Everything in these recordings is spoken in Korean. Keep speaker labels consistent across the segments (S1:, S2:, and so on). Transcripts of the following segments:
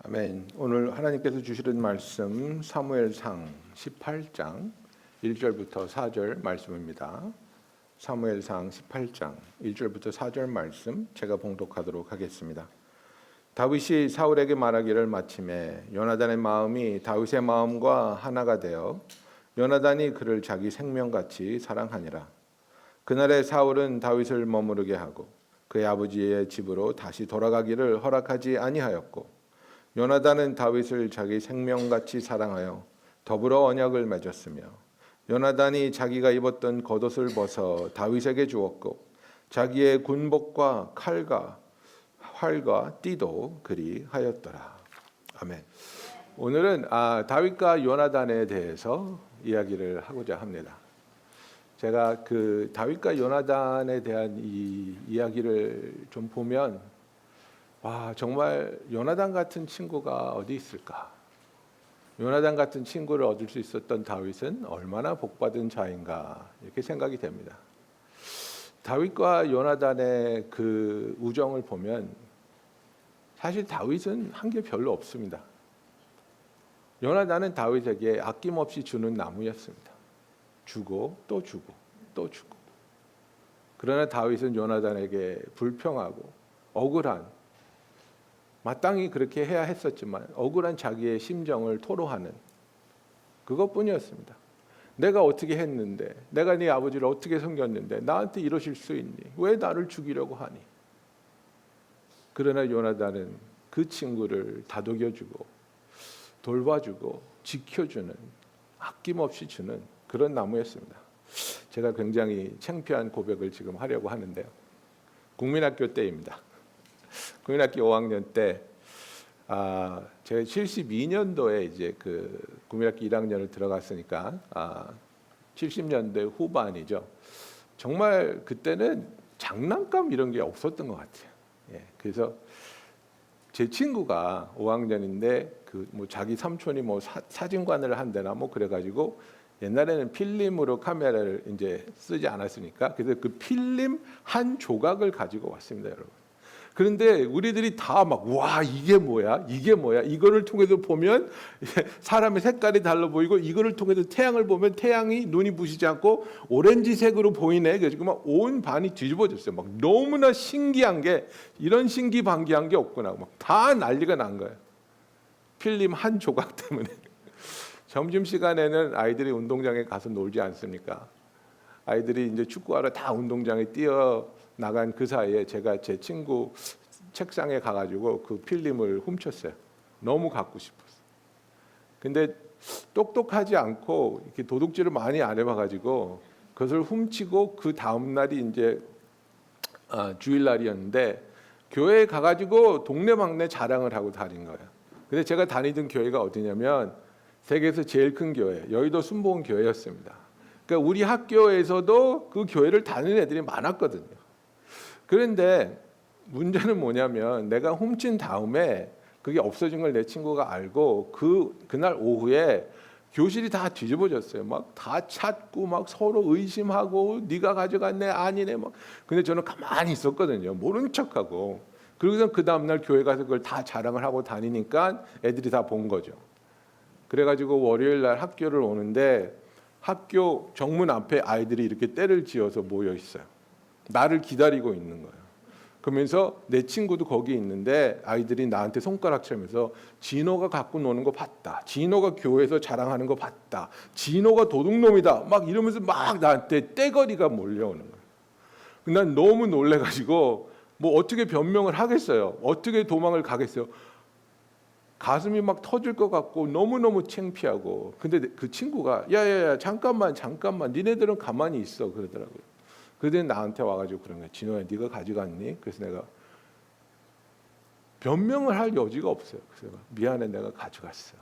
S1: 아멘. 오늘 하나님께서 주시는 말씀 사무엘상 18장 1절부터 4절 말씀입니다. 사무엘상 18장 1절부터 4절 말씀 제가 봉독하도록 하겠습니다. 다윗이 사울에게 말하기를 마침에 요나단의 마음이 다윗의 마음과 하나가 되어 요나단이 그를 자기 생명같이 사랑하니라. 그날에 사울은 다윗을 머무르게 하고 그의 아버지의 집으로 다시 돌아가기를 허락하지 아니하였고 요나단은 다윗을 자기 생명같이 사랑하여 더불어 언약을 맺었으며 요나단이 자기가 입었던 겉옷을 벗어 다윗에게 주었고 자기의 군복과 칼과 활과 띠도 그리하였더라. 아멘. 오늘은 다윗과 요나단에 대해서 이야기를 하고자 합니다. 제가 그 다윗과 요나단에 대한 이 이야기를 좀 보면 정말 요나단 같은 친구가 어디 있을까? 요나단 같은 친구를 얻을 수 있었던 다윗은 얼마나 복받은 자인가 이렇게 생각이 됩니다. 다윗과 요나단의 그 우정을 보면 사실 다윗은 한 게 별로 없습니다. 요나단은 다윗에게 아낌없이 주는 나무였습니다. 주고 또 주고 또 주고. 그러나 다윗은 요나단에게 불평하고 억울한, 마땅히 그렇게 해야 했었지만 억울한 자기의 심정을 토로하는 그것뿐이었습니다. 내가 어떻게 했는데, 내가 네 아버지를 어떻게 섬겼는데 나한테 이러실 수 있니? 왜 나를 죽이려고 하니? 그러나 요나단은 그 친구를 다독여주고 돌봐주고 지켜주는, 아낌없이 주는 그런 나무였습니다. 제가 굉장히 창피한 고백을 지금 하려고 하는데요. 국민학교 때입니다. 국민학교 5학년 때 제가 72년도에 이제 그 국민학교 1학년을 들어갔으니까 70년대 후반이죠. 정말 그때는 장난감 이런 게 없었던 것 같아요. 그래서 제 친구가 5학년인데 그 뭐 자기 삼촌이 뭐 사진관을 한대나 뭐 그래가지고 옛날에는 필름으로 카메라를 이제 쓰지 않았으니까 그래서 그 필름 한 조각을 가지고 왔습니다, 여러분. 그런데 우리들이 다 막 와 이게 뭐야? 이게 뭐야? 이거를 통해서 보면 사람의 색깔이 달라 보이고 이거를 통해서 태양을 보면 태양이 눈이 부시지 않고 오렌지색으로 보이네. 그래서 막 온 반이 뒤집어졌어요. 막 너무나 신기한 게 이런 신기반기한 게 없구나. 막 다 난리가 난 거예요. 필름 한 조각 때문에. 점심 시간에는 아이들이 운동장에 가서 놀지 않습니까? 아이들이 이제 축구하러 다 운동장에 뛰어 나간 그 사이에 제가 제 친구 책상에 가가지고 그 필름을 훔쳤어요. 너무 갖고 싶었어요. 근데 똑똑하지 않고 이렇게 도둑질을 많이 안 해봐가지고 그것을 훔치고 그 다음 날이 이제 주일날이었는데 교회에 가가지고 동네방네 자랑을 하고 다닌 거예요. 근데 제가 다니던 교회가 어디냐면 세계에서 제일 큰 교회, 여의도 순복음교회였습니다. 그러니까 우리 학교에서도 그 교회를 다니는 애들이 많았거든요. 그런데 문제는 뭐냐면 내가 훔친 다음에 그게 없어진 걸 내 친구가 알고 그날 오후에 교실이 다 뒤집어졌어요. 막 다 찾고 막 서로 의심하고 네가 가져갔네 아니네 막. 근데 저는 가만히 있었거든요. 모른 척하고. 그러고서 그 다음 날 교회 가서 그걸 다 자랑을 하고 다니니까 애들이 다 본 거죠. 그래가지고 월요일 날 학교를 오는데 학교 정문 앞에 아이들이 이렇게 떼를 지어서 모여 있어요. 나를 기다리고 있는 거예요. 그러면서 내 친구도 거기 있는데 아이들이 나한테 손가락치면서 진호가 갖고 노는 거 봤다. 진호가 교회에서 자랑하는 거 봤다. 진호가 도둑놈이다. 막 이러면서 막 나한테 떼거리가 몰려오는 거예요. 난 너무 놀래가지고 뭐 어떻게 변명을 하겠어요. 어떻게 도망을 가겠어요. 가슴이 막 터질 것 같고 너무너무 창피하고. 근데 그 친구가 야야야 잠깐만 니네들은 가만히 있어 그러더라고요. 그때 나한테 와가지고 그런 거야. 진호야 네가 가져갔니? 그래서 내가 변명을 할 여지가 없어요. 그래서 미안해 내가 가져갔어.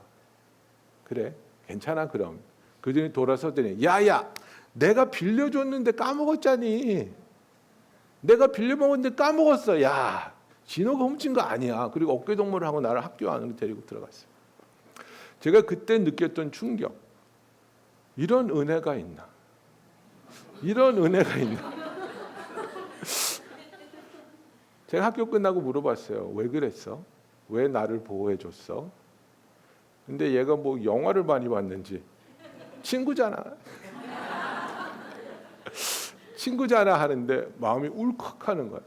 S1: 그래 괜찮아 그럼. 그들이 돌아서더니 야야 내가 빌려줬는데 까먹었잖니. 내가 빌려먹었는데 까먹었어. 야 진호가 훔친 거 아니야. 그리고 어깨동무를 하고 나를 학교 안으로 데리고 들어갔어요. 제가 그때 느꼈던 충격. 이런 은혜가 있나? 이런 은혜가 있나? 제가 학교 끝나고 물어봤어요. 왜 그랬어? 왜 나를 보호해 줬어? 근데 얘가 뭐 영화를 많이 봤는지 친구잖아. 친구잖아 하는데 마음이 울컥하는 거야.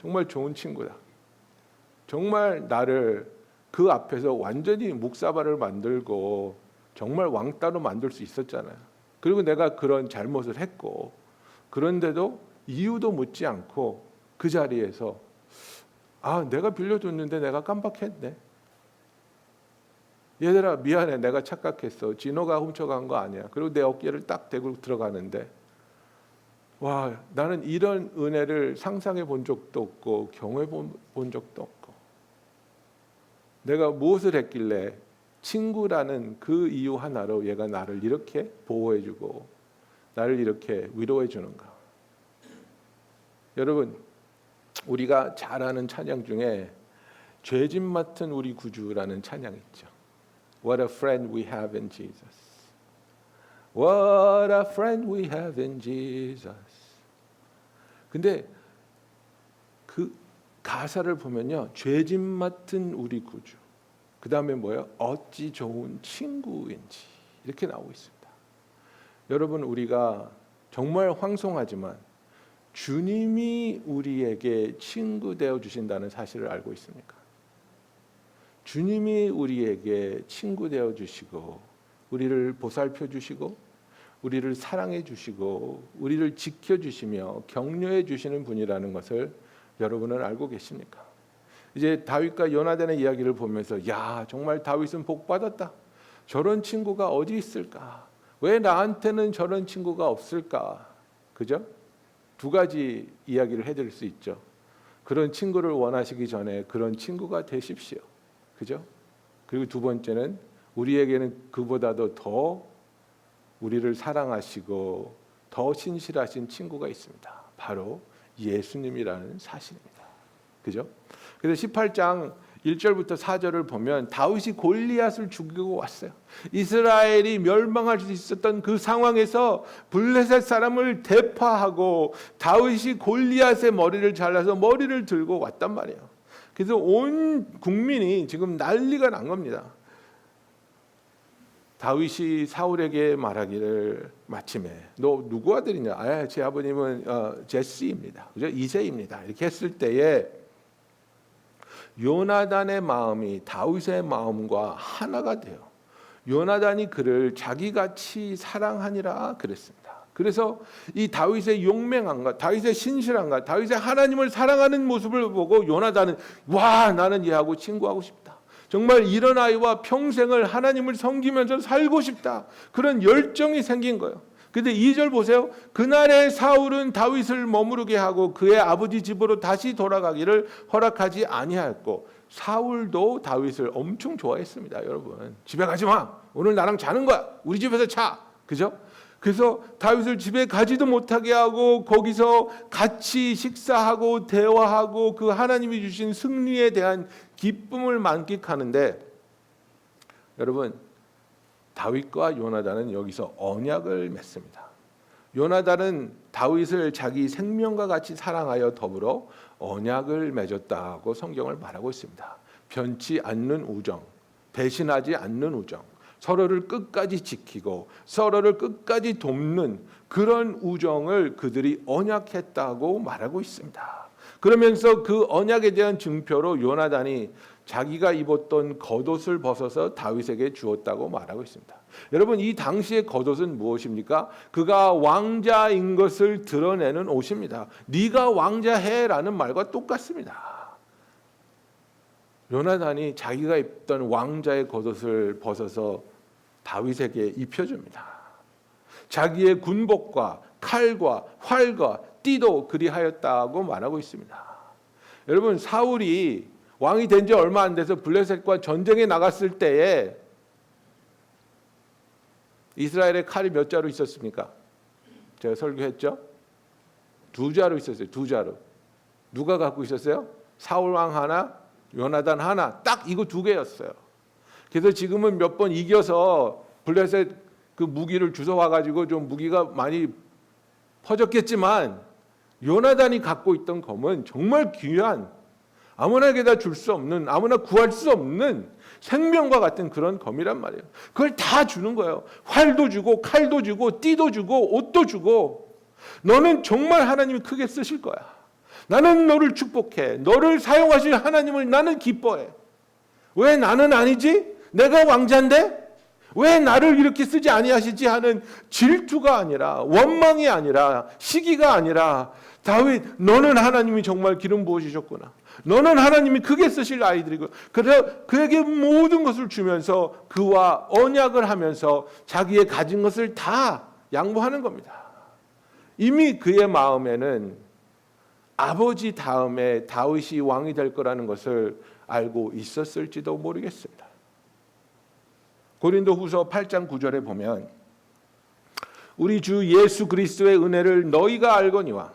S1: 정말 좋은 친구다. 정말 나를 그 앞에서 완전히 묵사발을 만들고 정말 왕따로 만들 수 있었잖아요. 그리고 내가 그런 잘못을 했고, 그런데도 이유도 묻지 않고 그 자리에서 내가 빌려줬는데 내가 깜빡했네. 얘들아 미안해, 내가 착각했어. 진호가 훔쳐간 거 아니야. 그리고 내 어깨를 딱 대고 들어가는데, 와, 나는 이런 은혜를 상상해 본 적도 없고 경험해 본 적도 없고, 내가 무엇을 했길래 친구라는 그 이유 하나로 얘가 나를 이렇게 보호해주고 나를 이렇게 위로해주는가. 여러분, 우리가 잘 아는 찬양 중에 죄짐 맡은 우리 구주라는 찬양 있죠. What a friend we have in Jesus. What a friend we have in Jesus. 근데 그 가사를 보면요, 죄짐 맡은 우리 구주, 그 다음에 뭐예요? 어찌 좋은 친구인지, 이렇게 나오고 있습니다. 여러분, 우리가 정말 황송하지만 주님이 우리에게 친구 되어 주신다는 사실을 알고 있습니까? 주님이 우리에게 친구 되어 주시고 우리를 보살펴 주시고 우리를 사랑해 주시고 우리를 지켜 주시며 격려해 주시는 분이라는 것을 여러분은 알고 계십니까? 이제 다윗과 요나단의 이야기를 보면서 정말 다윗은 복 받았다. 저런 친구가 어디 있을까? 왜 나한테는 저런 친구가 없을까? 그죠? 두 가지 이야기를 해드릴 수 있죠. 그런 친구를 원하시기 전에 그런 친구가 되십시오. 그죠? 그리고 두 번째는 우리에게는 그보다도 더 우리를 사랑하시고 더 신실하신 친구가 있습니다. 바로 예수님이라는 사실입니다. 그죠? 그래서 18장 1절부터 4절을 보면 다윗이 골리앗을 죽이고 왔어요. 이스라엘이 멸망할 수 있었던 그 상황에서 블레셋 사람을 대파하고 다윗이 골리앗의 머리를 잘라서 머리를 들고 왔단 말이에요. 그래서 온 국민이 지금 난리가 난 겁니다. 다윗이 사울에게 말하기를 마침에 너 누구 아들이냐? 제 아버님은 제시입니다. 그죠? 이새입니다. 이렇게 했을 때에 요나단의 마음이 다윗의 마음과 하나가 돼요. 요나단이 그를 자기같이 사랑하니라 그랬습니다. 그래서 이 다윗의 용맹함과 다윗의 신실함과 다윗의 하나님을 사랑하는 모습을 보고 요나단은 나는 얘하고 친구하고 싶다. 정말 이런 아이와 평생을 하나님을 섬기면서 살고 싶다. 그런 열정이 생긴 거예요. 근데 2절 보세요. 그날에 사울은 다윗을 머무르게 하고 그의 아버지 집으로 다시 돌아가기를 허락하지 아니하였고, 사울도 다윗을 엄청 좋아했습니다. 여러분, 집에 가지 마. 오늘 나랑 자는 거야. 우리 집에서 자. 그죠? 그래서 다윗을 집에 가지도 못하게 하고 거기서 같이 식사하고 대화하고 그 하나님이 주신 승리에 대한 기쁨을 만끽하는데, 여러분, 다윗과 요나단은 여기서 언약을 맺습니다. 요나단은 다윗을 자기 생명과 같이 사랑하여 더불어 언약을 맺었다고 성경을 말하고 있습니다. 변치 않는 우정, 배신하지 않는 우정, 서로를 끝까지 지키고 서로를 끝까지 돕는 그런 우정을 그들이 언약했다고 말하고 있습니다. 그러면서 그 언약에 대한 증표로 요나단이 자기가 입었던 겉옷을 벗어서 다윗에게 주었다고 말하고 있습니다. 여러분, 이 당시의 겉옷은 무엇입니까? 그가 왕자인 것을 드러내는 옷입니다. 네가 왕자해라는 말과 똑같습니다. 요나단이 자기가 입던 왕자의 겉옷을 벗어서 다윗에게 입혀줍니다. 자기의 군복과 칼과 활과 띠도 그리하였다고 말하고 있습니다. 여러분, 사울이 왕이 된 지 얼마 안 돼서 블레셋과 전쟁에 나갔을 때에 이스라엘의 칼이 몇 자루 있었습니까? 제가 설교했죠? 2자루 있었어요. 2자루. 누가 갖고 있었어요? 사울 왕 하나, 요나단 하나. 딱 이거 2개였어요. 그래서 지금은 몇 번 이겨서 블레셋 그 무기를 주워와 가지고 좀 무기가 많이 퍼졌겠지만 요나단이 갖고 있던 검은 정말 귀한 아무나에게다 줄 수 없는, 아무나 구할 수 없는 생명과 같은 그런 검이란 말이에요. 그걸 다 주는 거예요. 활도 주고 칼도 주고 띠도 주고 옷도 주고, 너는 정말 하나님이 크게 쓰실 거야. 나는 너를 축복해. 너를 사용하실 하나님을 나는 기뻐해. 왜 나는 아니지? 내가 왕자인데? 왜 나를 이렇게 쓰지 아니하시지 하는 질투가 아니라, 원망이 아니라, 시기가 아니라, 다윗 너는 하나님이 정말 기름 부으시셨구나. 너는 하나님이 크게 쓰실 아이들이고, 그래서 그에게 모든 것을 주면서 그와 언약을 하면서 자기의 가진 것을 다 양보하는 겁니다. 이미 그의 마음에는 아버지 다음에 다윗이 왕이 될 거라는 것을 알고 있었을지도 모르겠습니다. 고린도후서 8장 9절에 보면 우리 주 예수 그리스도의 은혜를 너희가 알거니와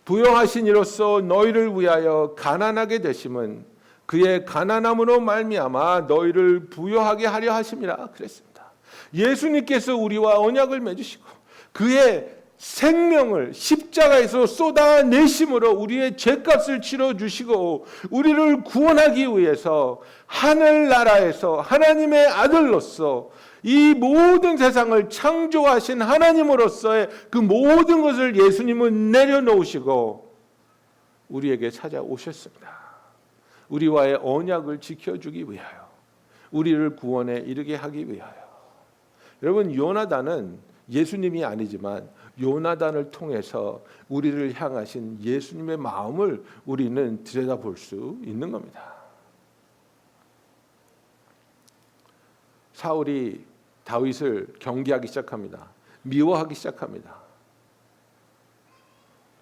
S1: 부요하신 이로써 너희를 위하여 가난하게 되심은 그의 가난함으로 말미암아 너희를 부요하게 하려 하심이라 그랬습니다. 예수님께서 우리와 언약을 맺으시고 그의 생명을 십자가에서 쏟아내심으로 우리의 죄값을 치러주시고 우리를 구원하기 위해서 하늘나라에서 하나님의 아들로서 이 모든 세상을 창조하신 하나님으로서의 그 모든 것을 예수님은 내려놓으시고 우리에게 찾아오셨습니다. 우리와의 언약을 지켜주기 위하여, 우리를 구원에 이르게 하기 위하여. 여러분, 요나단은 예수님이 아니지만 요나단을 통해서 우리를 향하신 예수님의 마음을 우리는 들여다볼 수 있는 겁니다. 사울이 다윗을 경계하기 시작합니다. 미워하기 시작합니다.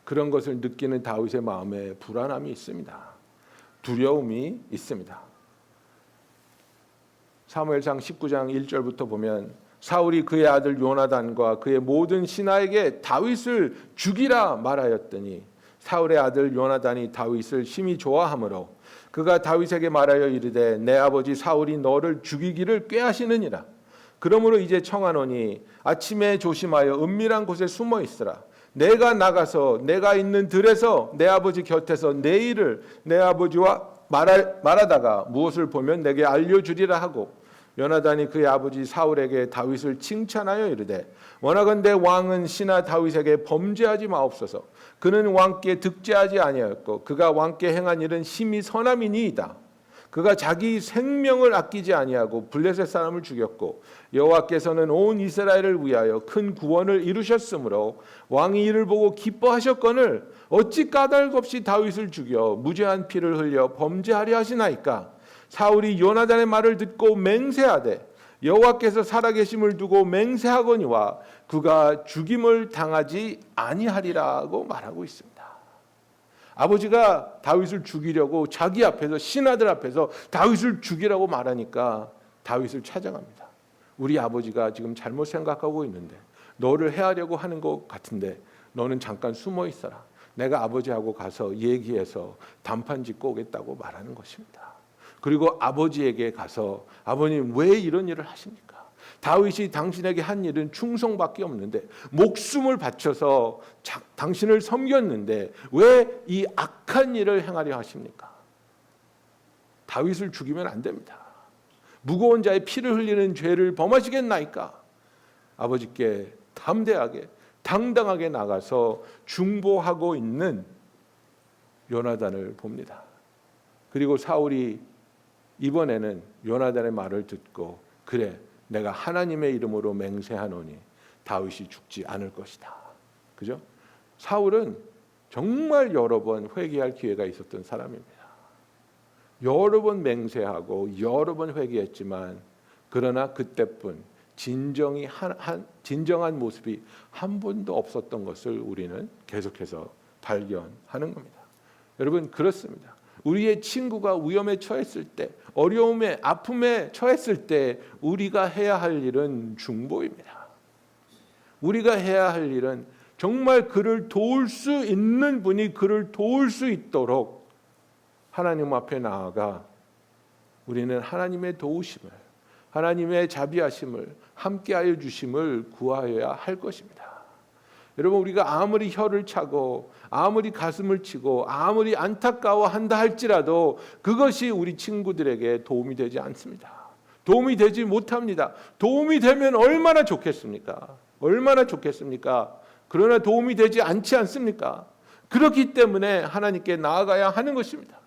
S1: 그런 것을 느끼는 다윗의 마음에 불안함이 있습니다. 두려움이 있습니다. 사무엘상 19장 1절부터 보면 사울이 그의 아들 요나단과 그의 모든 신하에게 다윗을 죽이라 말하였더니 사울의 아들 요나단이 다윗을 심히 좋아하므로 그가 다윗에게 말하여 이르되 내 아버지 사울이 너를 죽이기를 꾀하시느니라. 그러므로 이제 청하노니 아침에 조심하여 은밀한 곳에 숨어 있으라. 내가 나가서 내가 있는 들에서 내 아버지 곁에서 내 일을 내 아버지와 말하다가 무엇을 보면 내게 알려주리라 하고 요나단이 그의 아버지 사울에게 다윗을 칭찬하여 이르되 원하건대 왕은 신하 다윗에게 범죄하지 마옵소서. 그는 왕께 득죄하지 아니하였고 그가 왕께 행한 일은 심히 선함이니이다. 그가 자기 생명을 아끼지 아니하고 블레셋 사람을 죽였고 여호와께서는 온 이스라엘을 위하여 큰 구원을 이루셨으므로 왕이 이를 보고 기뻐하셨거늘 어찌 까닭 없이 다윗을 죽여 무죄한 피를 흘려 범죄하려 하시나이까. 사울이 요나단의 말을 듣고 맹세하되 여호와께서 살아계심을 두고 맹세하거니와 그가 죽임을 당하지 아니하리라고 말하고 있습니다. 아버지가 다윗을 죽이려고 자기 앞에서 신하들 앞에서 다윗을 죽이라고 말하니까 다윗을 찾아갑니다. 우리 아버지가 지금 잘못 생각하고 있는데 너를 해하려고 하는 것 같은데 너는 잠깐 숨어 있어라. 내가 아버지하고 가서 얘기해서 단판 짓고 오겠다고 말하는 것입니다. 그리고 아버지에게 가서 아버님 왜 이런 일을 하십니까? 다윗이 당신에게 한 일은 충성밖에 없는데 목숨을 바쳐서 당신을 섬겼는데 왜 이 악한 일을 행하려 하십니까? 다윗을 죽이면 안 됩니다. 무거운 자의 피를 흘리는 죄를 범하시겠나이까? 아버지께 담대하게 당당하게 나가서 중보하고 있는 요나단을 봅니다. 그리고 사울이 이번에는 요나단의 말을 듣고 그래 내가 하나님의 이름으로 맹세하노니 다윗이 죽지 않을 것이다. 그죠? 사울은 정말 여러 번 회개할 기회가 있었던 사람입니다. 여러 번 맹세하고 여러 번 회개했지만 그러나 그때뿐 진정한 모습이 한 번도 없었던 것을 우리는 계속해서 발견하는 겁니다. 여러분 그렇습니다. 우리의 친구가 위험에 처했을 때, 어려움에, 아픔에 처했을 때 우리가 해야 할 일은 중보입니다. 우리가 해야 할 일은 정말 그를 도울 수 있는 분이 그를 도울 수 있도록 하나님 앞에 나아가 우리는 하나님의 도우심을, 하나님의 자비하심을, 함께하여 주심을 구하여야 할 것입니다. 여러분, 우리가 아무리 혀를 차고 아무리 가슴을 치고 아무리 안타까워한다 할지라도 그것이 우리 친구들에게 도움이 되지 않습니다. 도움이 되지 못합니다. 도움이 되면 얼마나 좋겠습니까? 얼마나 좋겠습니까? 그러나 도움이 되지 않지 않습니까? 그렇기 때문에 하나님께 나아가야 하는 것입니다.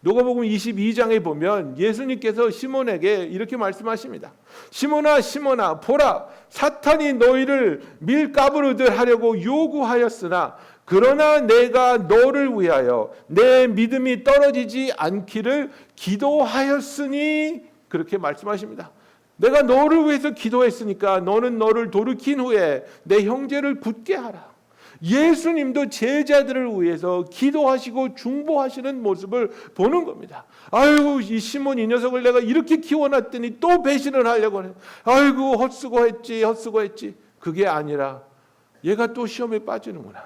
S1: 누가복음 22장에 보면 예수님께서 시몬에게 이렇게 말씀하십니다. 시몬아 시몬아 보라, 사탄이 너희를 밀가부르듯 하려고 요구하였으나 그러나 내가 너를 위하여 내 믿음이 떨어지지 않기를 기도하였으니, 그렇게 말씀하십니다. 내가 너를 위해서 기도했으니까 너는 너를 돌이킨 후에 내 형제를 굳게 하라. 예수님도 제자들을 위해서 기도하시고 중보하시는 모습을 보는 겁니다. 아이고, 이 시몬 이 녀석을 내가 이렇게 키워놨더니 또 배신을 하려고 해. 아이고, 헛수고했지. 그게 아니라 얘가 또 시험에 빠지는구나.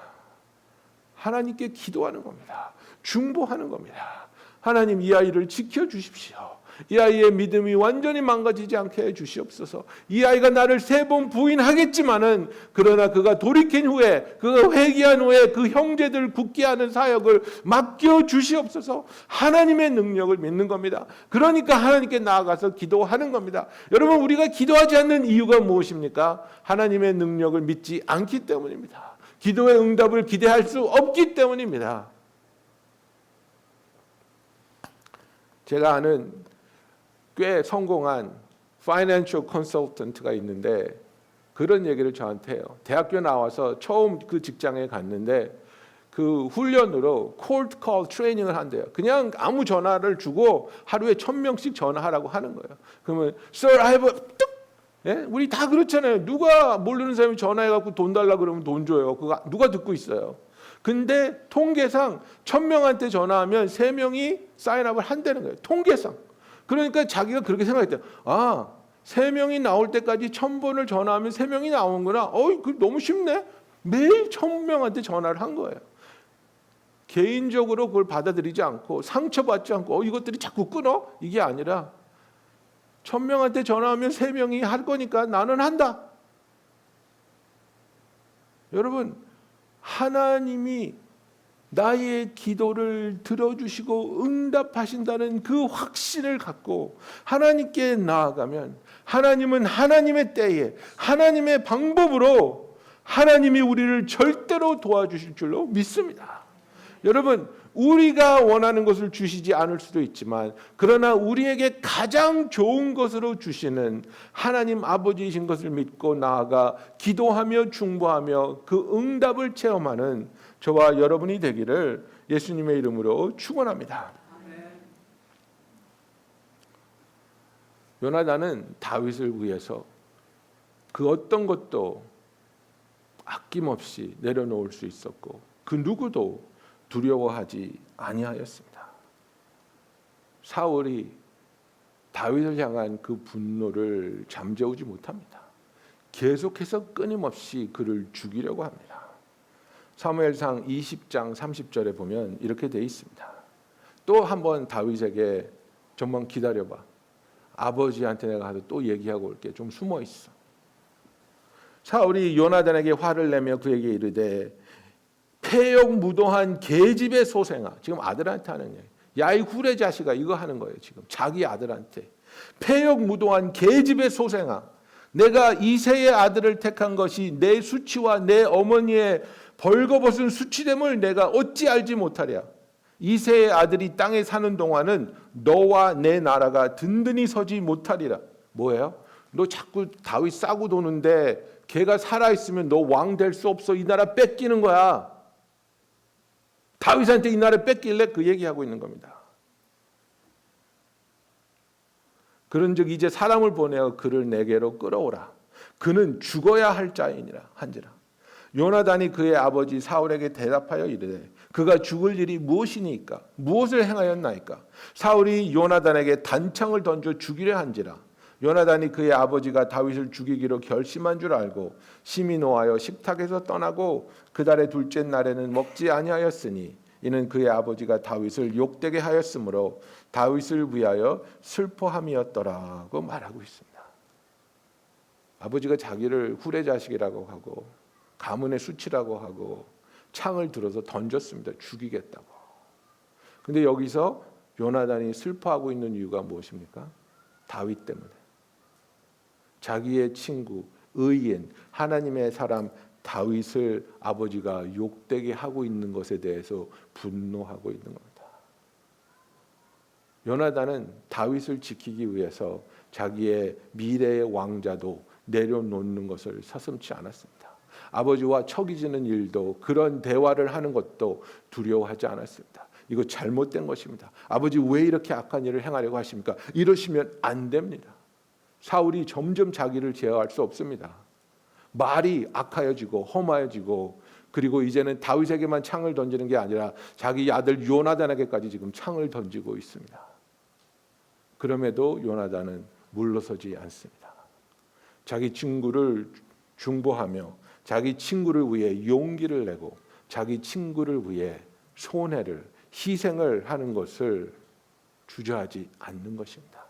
S1: 하나님께 기도하는 겁니다. 중보하는 겁니다. 하나님, 이 아이를 지켜주십시오. 이 아이의 믿음이 완전히 망가지지 않게 해주시옵소서. 이 아이가 나를 3번 부인하겠지만은 그러나 그가 돌이킨 후에, 그가 회개한 후에 그 형제들 굳게 하는 사역을 맡겨주시옵소서. 하나님의 능력을 믿는 겁니다. 그러니까 하나님께 나아가서 기도하는 겁니다. 여러분, 우리가 기도하지 않는 이유가 무엇입니까? 하나님의 능력을 믿지 않기 때문입니다. 기도의 응답을 기대할 수 없기 때문입니다. 제가 아는 꽤 성공한 파이낸셜 컨설턴트가 있는데 그런 얘기를 저한테 해요. 대학교 나와서 처음 그 직장에 갔는데 그 훈련으로 콜드 콜 트레이닝을 한대요. 그냥 아무 전화를 주고 하루에 1000명씩 전화하라고 하는 거예요. 그러면 Sir, I have a 뚝! 예? 우리 다 그렇잖아요. 누가 모르는 사람이 전화해갖고 돈 달라 그러면 돈 줘요. 그거 누가 듣고 있어요. 근데 통계상 1000명한테 전화하면 3명이 사인업을 한다는 거예요. 통계상. 그러니까 자기가 그렇게 생각했대요. 3명이 나올 때까지 1000번을 전화하면 3명이 나오는구나. 그 너무 쉽네. 매일 1000명한테 전화를 한 거예요. 개인적으로 그걸 받아들이지 않고 상처받지 않고 이것들이 자꾸 끊어? 이게 아니라 1000명한테 전화하면 3명이 할 거니까 나는 한다. 여러분, 하나님이 나의 기도를 들어주시고 응답하신다는 그 확신을 갖고 하나님께 나아가면 하나님은 하나님의 때에 하나님의 방법으로 하나님이 우리를 절대로 도와주실 줄로 믿습니다. 여러분, 우리가 원하는 것을 주시지 않을 수도 있지만 그러나 우리에게 가장 좋은 것으로 주시는 하나님 아버지이신 것을 믿고 나아가 기도하며 중보하며 그 응답을 체험하는 저와 여러분이 되기를 예수님의 이름으로 축원합니다. 요나단은 다윗을 위해서 그 어떤 것도 아낌없이 내려놓을 수 있었고 그 누구도 두려워하지 아니하였습니다. 사울이 다윗을 향한 그 분노를 잠재우지 못합니다. 계속해서 끊임없이 그를 죽이려고 합니다. 사무엘상 20장 30절에 보면 이렇게 돼 있습니다. 또 한번 다윗에게 좀만 기다려봐. 아버지한테 내가 가서 또 얘기하고 올게. 좀 숨어 있어. 사울이 요나단에게 화를 내며 그에게 이르되 폐역무도한 계집의 소생아. 지금 아들한테 하는 얘기. 야이 후레 자식아, 이거 하는 거예요. 지금 자기 아들한테. 폐역무도한 계집의 소생아. 내가 이새의 아들을 택한 것이 내 수치와 내 어머니의 벌거벗은 수치됨을 내가 어찌 알지 못하랴. 이새의 아들이 땅에 사는 동안은 너와 내 나라가 든든히 서지 못하리라. 뭐예요? 너 자꾸 다윗 싸고 도는데 걔가 살아있으면 너 왕 될 수 없어. 이 나라 뺏기는 거야. 다윗한테 이 나라 뺏길래 그 얘기하고 있는 겁니다. 그런즉 이제 사람을 보내어 그를 내게로 끌어오라. 그는 죽어야 할 자이니라 한지라. 요나단이 그의 아버지 사울에게 대답하여 이르되 그가 죽을 일이 무엇이니까? 무엇을 행하였나이까? 사울이 요나단에게 단창을 던져 죽이려 한지라. 요나단이 그의 아버지가 다윗을 죽이기로 결심한 줄 알고 심히 노하여 식탁에서 떠나고 그달의 둘째 날에는 먹지 아니하였으니 이는 그의 아버지가 다윗을 욕되게 하였으므로 다윗을 위하여 슬퍼함이었더라고 말하고 있습니다. 아버지가 자기를 후레자식이라고 하고 가문의 수치라고 하고 창을 들어서 던졌습니다. 죽이겠다고. 근데 여기서 요나단이 슬퍼하고 있는 이유가 무엇입니까? 다윗 때문에. 자기의 친구, 의인, 하나님의 사람 다윗을 아버지가 욕되게 하고 있는 것에 대해서 분노하고 있는 겁니다. 요나단은 다윗을 지키기 위해서 자기의 미래의 왕자도 내려놓는 것을 서슴지 않았습니다. 아버지와 척이 지는 일도, 그런 대화를 하는 것도 두려워하지 않았습니다. 이거 잘못된 것입니다. 아버지 왜 이렇게 악한 일을 행하려고 하십니까? 이러시면 안 됩니다. 사울이 점점 자기를 제어할 수 없습니다. 말이 악하여지고 험하여지고, 그리고 이제는 다윗에게만 창을 던지는 게 아니라 자기 아들 요나단에게까지 지금 창을 던지고 있습니다. 그럼에도 요나단은 물러서지 않습니다. 자기 친구를 중보하며 자기 친구를 위해 용기를 내고 자기 친구를 위해 손해를, 희생을 하는 것을 주저하지 않는 것입니다.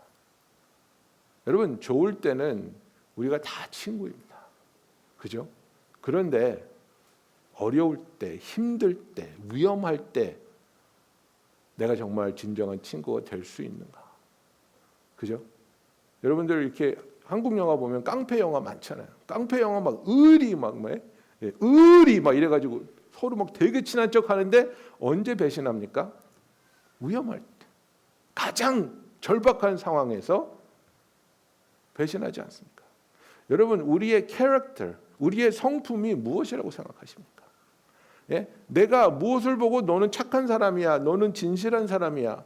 S1: 여러분, 좋을 때는 우리가 다 친구입니다. 그죠? 그런데 어려울 때, 힘들 때, 위험할 때 내가 정말 진정한 친구가 될 수 있는가? 그죠? 여러분들 이렇게 한국 영화 보면 깡패 영화 많잖아요. 깡패 영화 막 의리 막 이래가지고 서로 막 되게 친한 척 하는데 언제 배신합니까? 위험할 때, 가장 절박한 상황에서 배신하지 않습니까? 여러분, 우리의 캐릭터, 우리의 성품이 무엇이라고 생각하십니까? 예? 내가 무엇을 보고 너는 착한 사람이야, 너는 진실한 사람이야,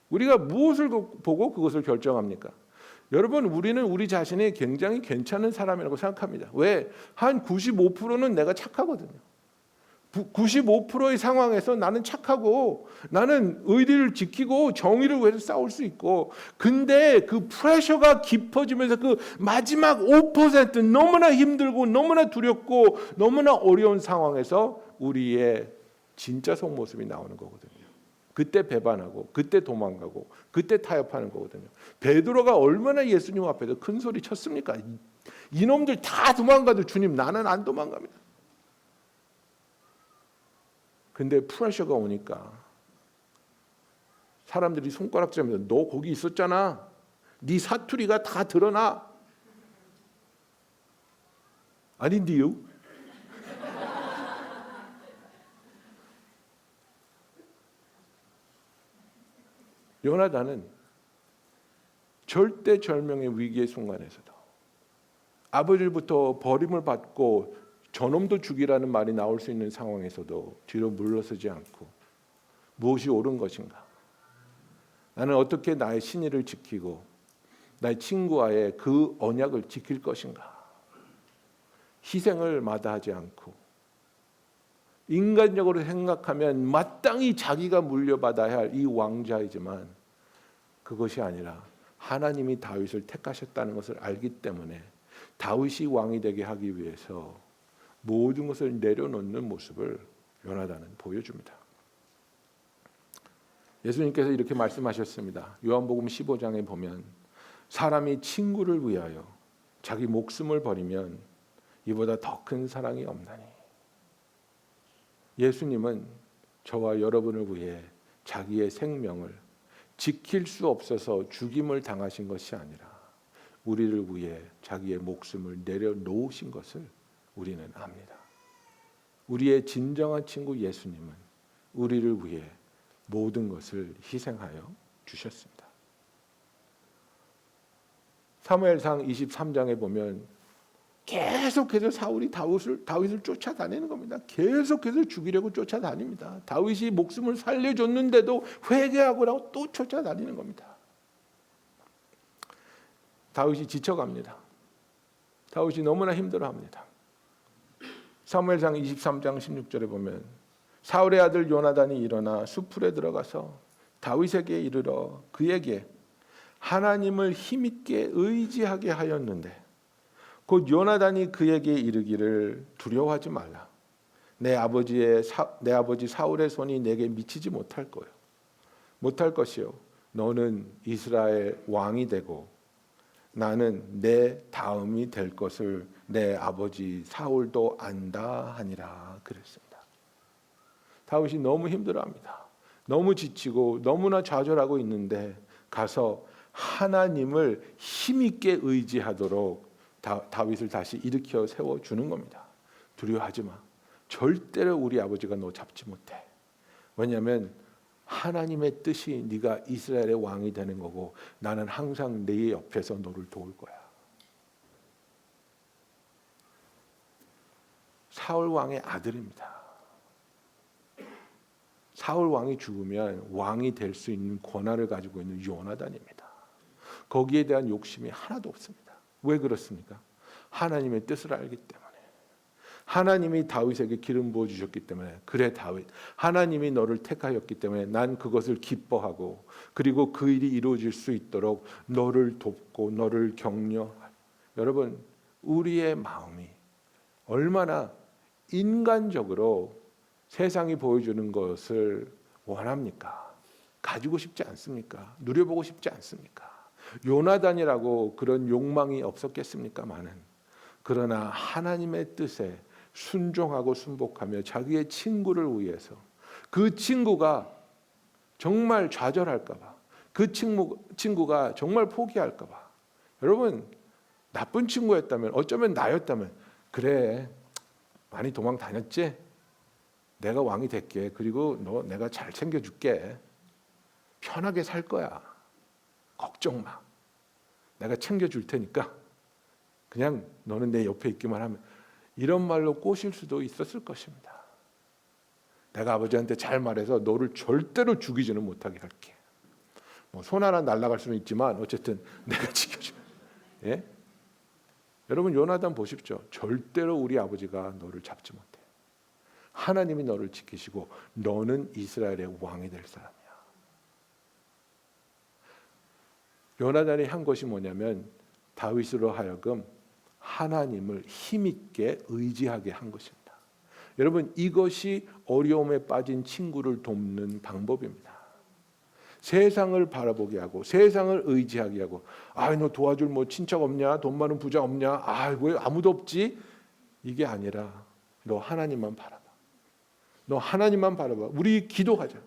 S1: 우리가 무엇을 보고 그것을 결정합니까? 여러분, 우리는 우리 자신이 굉장히 괜찮은 사람이라고 생각합니다. 왜? 한 95%는 내가 착하거든요. 95%의 상황에서 나는 착하고 나는 의리를 지키고 정의를 위해서 싸울 수 있고, 근데 그 프레셔가 깊어지면서 그 마지막 5% 너무나 힘들고 너무나 두렵고 너무나 어려운 상황에서 우리의 진짜 속모습이 나오는 거거든요. 그때 배반하고 그때 도망가고 그때 타협하는 거거든요. 베드로가 얼마나 예수님 앞에서 큰 소리 쳤습니까? 이놈들 다 도망가도 주님 나는 안 도망갑니다. 근데 프레셔가 오니까 사람들이 손가락질하면서 너 거기 있었잖아. 네 사투리가 다 드러나. 아닌데요? 요나단은 절대절명의 위기의 순간에서도 아버지부터 버림을 받고 저놈도 죽이라는 말이 나올 수 있는 상황에서도 뒤로 물러서지 않고 무엇이 옳은 것인가? 나는 어떻게 나의 신의를 지키고 나의 친구와의 그 언약을 지킬 것인가? 희생을 마다하지 않고 인간적으로 생각하면 마땅히 자기가 물려받아야 할 이 왕자이지만 그것이 아니라 하나님이 다윗을 택하셨다는 것을 알기 때문에 다윗이 왕이 되게 하기 위해서 모든 것을 내려놓는 모습을 요나단은 보여줍니다. 예수님께서 이렇게 말씀하셨습니다. 요한복음 15장에 보면 사람이 친구를 위하여 자기 목숨을 버리면 이보다 더 큰 사랑이 없나니. 예수님은 저와 여러분을 위해 자기의 생명을 지킬 수 없어서 죽임을 당하신 것이 아니라 우리를 위해 자기의 목숨을 내려놓으신 것을 우리는 압니다. 우리의 진정한 친구 예수님은 우리를 위해 모든 것을 희생하여 주셨습니다. 사무엘상 23장에 보면 계속해서 사울이 다윗을 쫓아다니는 겁니다. 계속해서 죽이려고 쫓아다닙니다. 다윗이 목숨을 살려줬는데도 회개하고 또 쫓아다니는 겁니다. 다윗이 지쳐갑니다. 다윗이 너무나 힘들어합니다. 사무엘상 23장 16절에 보면 사울의 아들 요나단이 일어나 수풀에 들어가서 다윗에게 이르러 그에게 하나님을 힘있게 의지하게 하였는데 곧 요나단이 그에게 이르기를 두려워하지 말라. 내 아버지 사울의 손이 내게 미치지 못할 것이요 너는 이스라엘 왕이 되고 나는 내 다음이 될 것을 내 아버지 사울도 안다 하니라 그랬습니다. 다윗이 너무 힘들어합니다. 너무 지치고 너무나 좌절하고 있는데 가서 하나님을 힘있게 의지하도록 다윗을 다시 일으켜 세워주는 겁니다. 두려워하지 마. 절대로 우리 아버지가 너 잡지 못해. 왜냐하면 하나님의 뜻이 네가 이스라엘의 왕이 되는 거고 나는 항상 네 옆에서 너를 도울 거야. 사울 왕의 아들입니다. 사울 왕이 죽으면 왕이 될 수 있는 권한을 가지고 있는 요나단입니다. 거기에 대한 욕심이 하나도 없습니다. 왜 그렇습니까? 하나님의 뜻을 알기 때문에. 하나님이 다윗에게 기름 부어 주셨기 때문에 그래 다윗 하나님이 너를 택하였기 때문에 난 그것을 기뻐하고 그리고 그 일이 이루어질 수 있도록 너를 돕고 너를 격려할. 여러분 우리의 마음이 얼마나 인간적으로 세상이 보여주는 것을 원합니까? 가지고 싶지 않습니까? 누려보고 싶지 않습니까? 요나단이라고 그런 욕망이 없었겠습니까? 많은. 그러나 하나님의 뜻에 순종하고 순복하며 자기의 친구를 위해서 그 친구가 정말 좌절할까 봐 그 친구가 정말 포기할까 봐 여러분 나쁜 친구였다면 어쩌면 나였다면 그래 많이 도망 다녔지? 내가 왕이 될게. 그리고 너 내가 잘 챙겨줄게. 편하게 살 거야. 걱정 마. 내가 챙겨줄 테니까 그냥 너는 내 옆에 있기만 하면 이런 말로 꼬실 수도 있었을 것입니다. 내가 아버지한테 잘 말해서 너를 절대로 죽이지는 못하게 할게. 뭐 손 하나 날아갈 수는 있지만 어쨌든 내가 지켜줘. 예? 여러분 요나단 보십시오. 절대로 우리 아버지가 너를 잡지 못해. 하나님이 너를 지키시고 너는 이스라엘의 왕이 될 사람이야. 요나단이 한 것이 뭐냐면 다윗으로 하여금 하나님을 힘있게 의지하게 한 것입니다. 여러분 이것이 어려움에 빠진 친구를 돕는 방법입니다. 세상을 바라보게 하고 세상을 의지하게 하고 너 도와줄 뭐 친척 없냐? 돈 많은 부자 없냐? 왜 아무도 없지? 이게 아니라 너 하나님만 바라봐. 너 하나님만 바라봐. 우리 기도하자.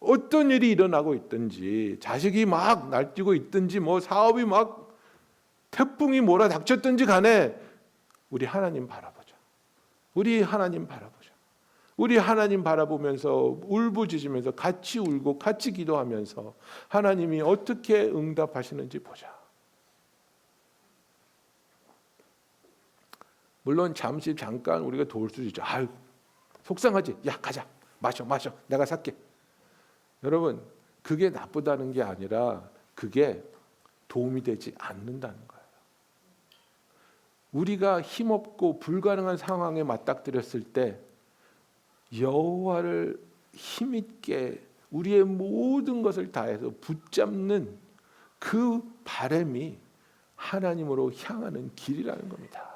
S1: 어떤 일이 일어나고 있든지 자식이 막 날뛰고 있든지 뭐 사업이 막 태풍이 몰아닥쳤든지 간에 우리 하나님 바라보자. 우리 하나님 바라보자. 우리 하나님 바라보면서 울부짖으면서 같이 울고 같이 기도하면서 하나님이 어떻게 응답하시는지 보자. 물론 잠깐 우리가 도울 수 있죠. 속상하지? 야 가자. 마셔. 내가 살게. 여러분 그게 나쁘다는 게 아니라 그게 도움이 되지 않는다는 거예요. 우리가 힘없고 불가능한 상황에 맞닥뜨렸을 때 여호와를 힘있게 우리의 모든 것을 다해서 붙잡는 그 바람이 하나님으로 향하는 길이라는 겁니다.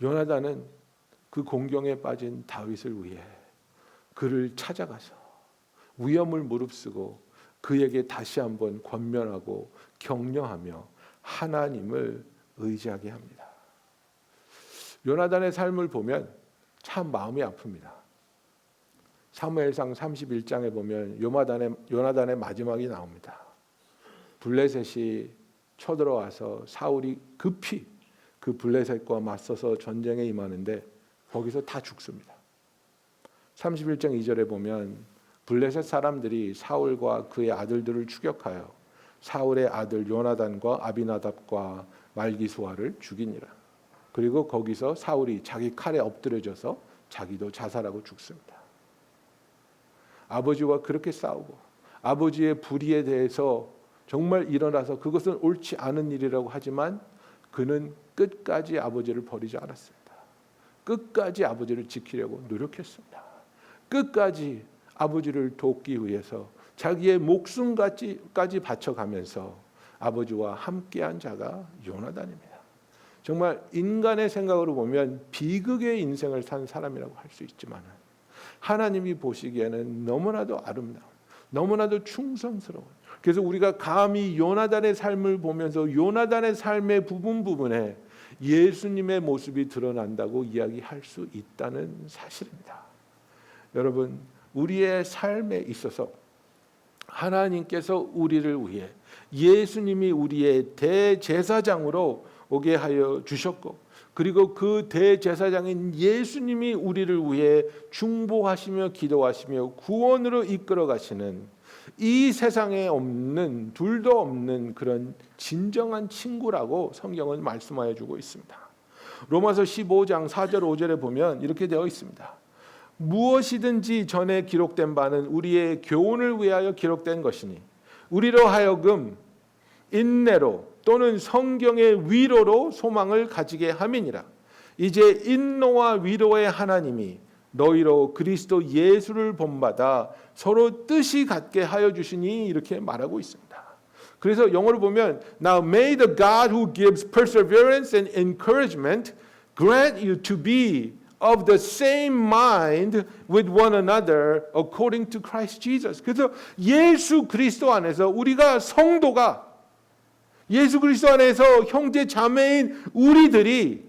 S1: 요나단은 그 공경에 빠진 다윗을 위해 그를 찾아가서 위험을 무릅쓰고 그에게 다시 한번 권면하고 격려하며 하나님을 의지하게 합니다. 요나단의 삶을 보면 참 마음이 아픕니다. 사무엘상 31장에 보면 요나단의 마지막이 나옵니다. 블레셋이 쳐들어와서 사울이 급히 그 블레셋과 맞서서 전쟁에 임하는데 거기서 다 죽습니다. 31장 2절에 보면 블레셋 사람들이 사울과 그의 아들들을 추격하여 사울의 아들 요나단과 아비나답과 말기수아를 죽이니라. 그리고 거기서 사울이 자기 칼에 엎드려져서 자기도 자살하고 죽습니다. 아버지와 그렇게 싸우고 아버지의 불의에 대해서 정말 일어나서 그것은 옳지 않은 일이라고 하지만 그는 끝까지 아버지를 버리지 않았습니다. 끝까지 아버지를 지키려고 노력했습니다. 끝까지 아버지를 돕기 위해서 자기의 목숨까지 바쳐가면서 아버지와 함께한 자가 요나단입니다. 정말 인간의 생각으로 보면 비극의 인생을 산 사람이라고 할 수 있지만 하나님이 보시기에는 너무나도 아름다운, 너무나도 충성스러운, 그래서 우리가 감히 요나단의 삶을 보면서 요나단의 삶의 부분에 예수님의 모습이 드러난다고 이야기할 수 있다는 사실입니다. 여러분, 우리의 삶에 있어서 하나님께서 우리를 위해 예수님이 우리의 대제사장으로 오게 하여 주셨고, 그리고 그 대제사장인 예수님이 우리를 위해 중보하시며 기도하시며 구원으로 이끌어 가시는 이 세상에 없는, 둘도 없는 그런 진정한 친구라고 성경은 말씀하여 주고 있습니다. 로마서 15장 4절 5절에 보면 이렇게 되어 있습니다. 무엇이든지 전에 기록된 바는 우리의 교훈을 위하여 기록된 것이니 우리로 하여금 인내로 또는 성경의 위로로 소망을 가지게 함이니라. 이제 인노와 위로의 하나님이 너희로 그리스도 예수를 본받아 서로 뜻이 같게 하여 주시니, 이렇게 말하고 있습니다. 그래서 영어로 보면 Now may the God who gives perseverance and encouragement grant you to be of the same mind with one another according to Christ Jesus. 그래서 예수 그리스도 안에서 우리가 성도가, 예수 그리스도 안에서 형제 자매인 우리들이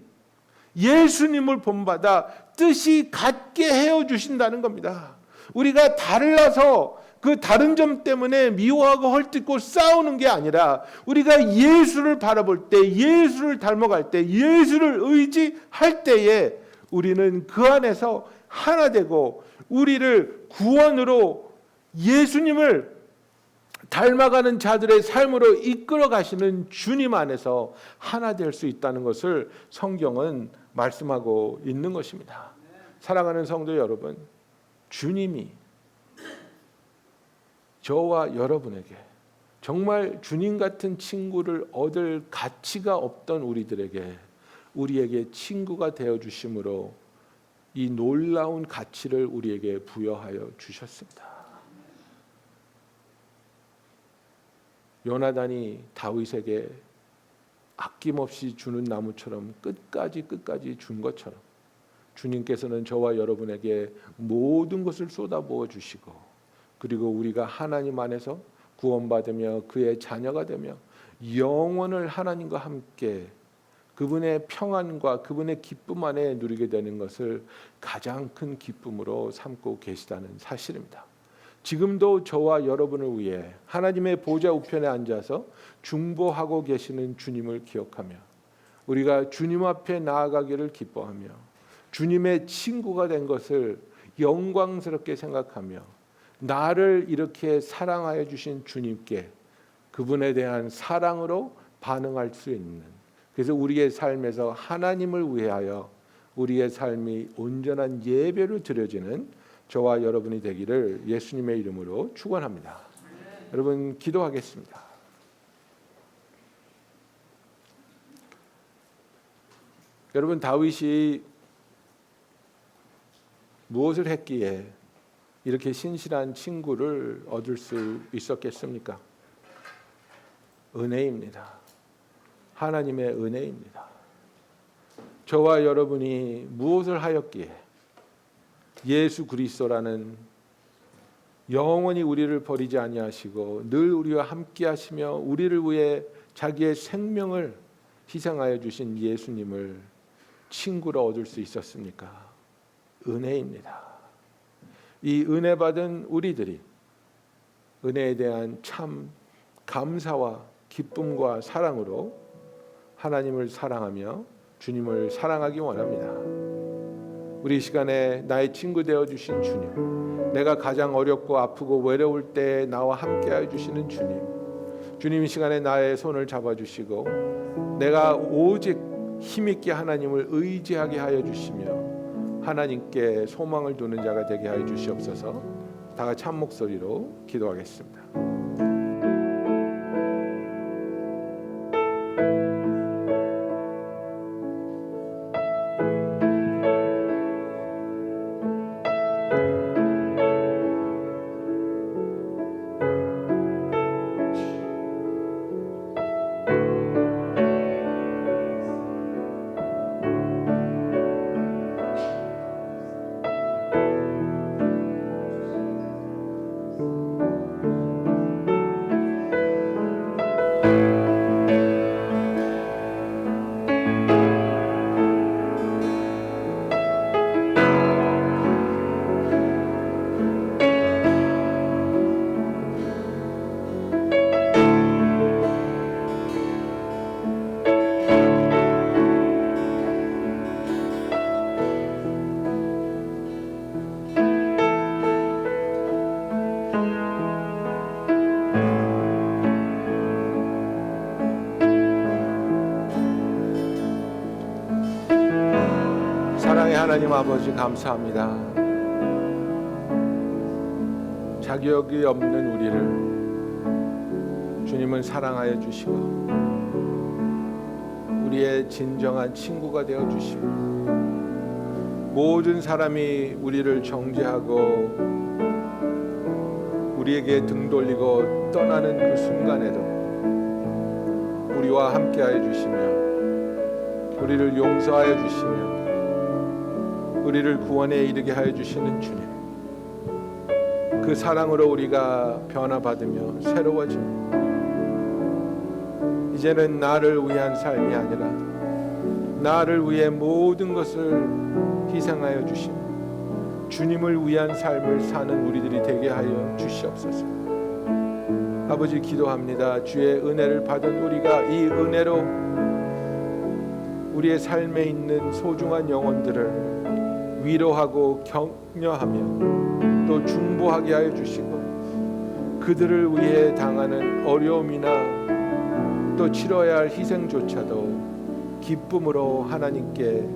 S1: 예수님을 본받아 뜻이 같게 헤어 주신다는 겁니다. 우리가 달라서 그 다른 점 때문에 미워하고 헐뜯고 싸우는 게 아니라 우리가 예수를 바라볼 때, 예수를 닮아갈 때, 예수를 의지할 때에 우리는 그 안에서 하나 되고 우리를 구원으로 예수님을 닮아가는 자들의 삶으로 이끌어 가시는 주님 안에서 하나 될 수 있다는 것을 성경은 말씀하고 있는 것입니다. 사랑하는 성도 여러분, 주님이 저와 여러분에게 정말 주님 같은 친구를 얻을 가치가 없던 우리에게 친구가 되어 주심으로 이 놀라운 가치를 우리에게 부여하여 주셨습니다. 요나단이 다윗에게 아낌없이 주는 나무처럼 끝까지 준 것처럼 주님께서는 저와 여러분에게 모든 것을 쏟아부어 주시고, 그리고 우리가 하나님 안에서 구원받으며 그의 자녀가 되며 영원을 하나님과 함께 그분의 평안과 그분의 기쁨 안에 누리게 되는 것을 가장 큰 기쁨으로 삼고 계시다는 사실입니다. 지금도 저와 여러분을 위해 하나님의 보좌 우편에 앉아서 중보하고 계시는 주님을 기억하며 우리가 주님 앞에 나아가기를 기뻐하며 주님의 친구가 된 것을 영광스럽게 생각하며 나를 이렇게 사랑하여 주신 주님께 그분에 대한 사랑으로 반응할 수 있는, 그래서 우리의 삶에서 하나님을 위하여 우리의 삶이 온전한 예배로 드려지는 저와 여러분이 되기를 예수님의 이름으로 축원합니다. 여러분, 기도하겠습니다. 여러분, 다윗이 무엇을 했기에 이렇게 신실한 친구를 얻을 수 있었겠습니까? 은혜입니다. 하나님의 은혜입니다. 저와 여러분이 무엇을 하였기에 예수 그리스도라는 영원히 우리를 버리지 아니하시고 늘 우리와 함께 하시며 우리를 위해 자기의 생명을 희생하여 주신 예수님을 친구로 얻을 수 있었습니까? 은혜입니다. 이 은혜 받은 우리들이 은혜에 대한 참 감사와 기쁨과 사랑으로 하나님을 사랑하며 주님을 사랑하기 원합니다. 우리 시간에 나의 친구 되어 주신 주님, 내가 가장 어렵고 아프고 외로울 때 나와 함께해 주시는 주님, 이 시간에 나의 손을 잡아주시고 내가 오직 힘있게 하나님을 의지하게 하여 주시며 하나님께 소망을 두는 자가 되게 하여 주시옵소서. 다 같이 한 목소리로 기도하겠습니다. 하나님 아버지 감사합니다. 자격이 없는 우리를 주님은 사랑하여 주시고 우리의 진정한 친구가 되어 주시고 모든 사람이 우리를 정죄하고 우리에게 등 돌리고 떠나는 그 순간에도 우리와 함께하여 주시며 우리를 용서하여 주시며 우리를 구원에 이르게 하여 주시는 주님, 그 사랑으로 우리가 변화받으며 새로워집니다. 이제는 나를 위한 삶이 아니라 나를 위해 모든 것을 희생하여 주시며 주님을 위한 삶을 사는 우리들이 되게 하여 주시옵소서. 아버지 기도합니다. 주의 은혜를 받은 우리가 이 은혜로 우리의 삶에 있는 소중한 영혼들을 위로하고 격려하며 또 중보하게 하여 주시고 그들을 위해 당하는 어려움이나 또 치러야 할 희생조차도 기쁨으로 하나님께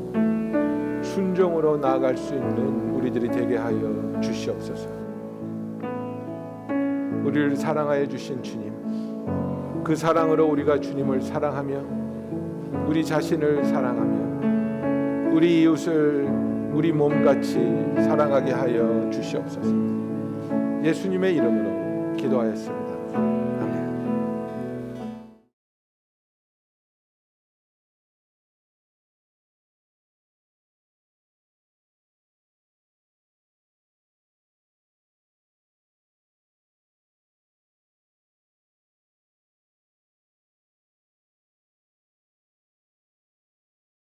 S1: 순종으로 나아갈 수 있는 우리들이 되게 하여 주시옵소서. 우리를 사랑하여 주신 주님, 그 사랑으로 우리가 주님을 사랑하며 우리 자신을 사랑하며 우리 이웃을 우리 몸같이 사랑하게 하여 주시옵소서. 예수님의 이름으로 기도하였습니다.